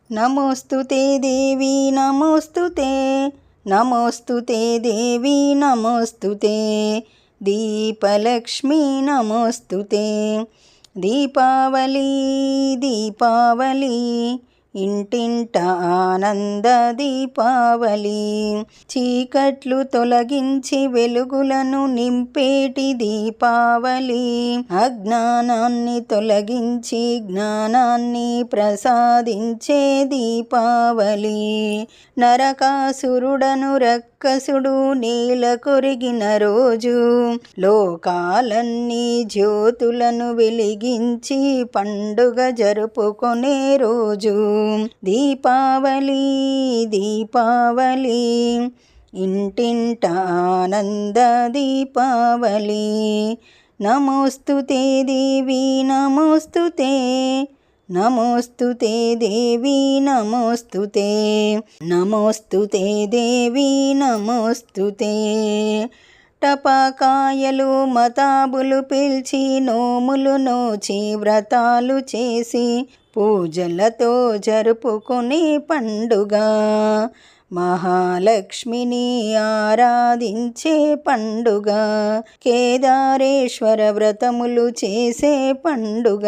నమోస్తుతే దేవి నమోస్తుతే, నమోస్తుతే దేవి నమోస్తుతే, దీపలక్ష్మీ నమోస్తుతే. దీపావళి దీపావళి ఇంటింట ఆనంద దీపావళి, చీకట్లు తొలగించి వెలుగులను నింపేటి దీపావళి, అజ్ఞానాన్ని తొలగించి జ్ఞానాన్ని ప్రసాదించే దీపావళి, నరకాసురుడను రక్కసుడు నేల కొరిగిన రోజు, లోకాలన్నీ జ్యోతులను వెలిగించి పండుగ జరుపుకొనే రోజు. దీపావళి దీపావళి ఇంటింట ఆనంద దీపావళి. నమోస్తుతే దేవి నమోస్తుతే, నమోస్తుతే దేవి నమోస్తుతే, నమోస్తుతే దేవి నమోస్తుతే. టపాకాయలు మతాబులు పిలిచి నోములు నోచి వ్రతాలు చేసి పూజలతో జరుపుకునే పండుగ, మహాలక్ష్మిని ఆరాధించే పండుగ, కేదారేశ్వర వ్రతములు చేసే పండుగ.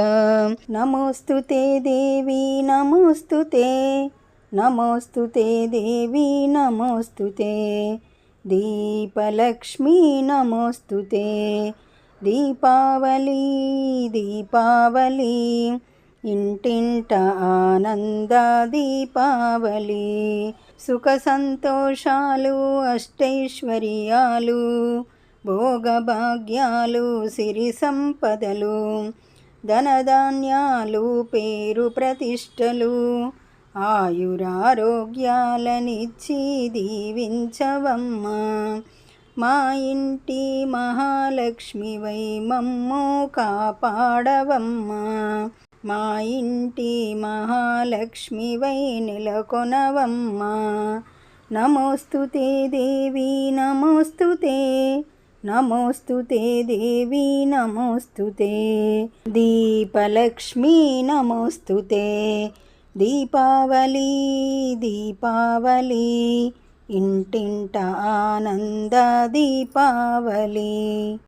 నమోస్తుతే దేవి నమోస్తుతే, నమోస్తుతే దేవి నమోస్తుతే, దీపలక్ష్మీ నమోస్తుతే. దీపావళి దీపావళి ఇంటింట ఆనంద దీపావళి, సుఖ సంతోషాలు అష్టైశ్వర్యాలు భోగభాగ్యాలు సిరి సంపదలు, ధనధాన్యాలు పేరు ప్రతిష్టలు, ఆయురారోగ్యాలనిచ్చి దీవించవమ్మా. మా ఇంటి మహాలక్ష్మివై మమ్ము కాపాడవమ్మా, మా ఇంటి మహాలక్ష్మివై నెలకొనవమ్మా. నమోస్తుతే దేవి నమోస్తుతే, నమోస్తుతే దేవి నమోస్తుతే, దీపలక్ష్మీ నమోస్తుతే. దీపావళి దీపావళి ఇంటింట ఆనంద దీపావళి.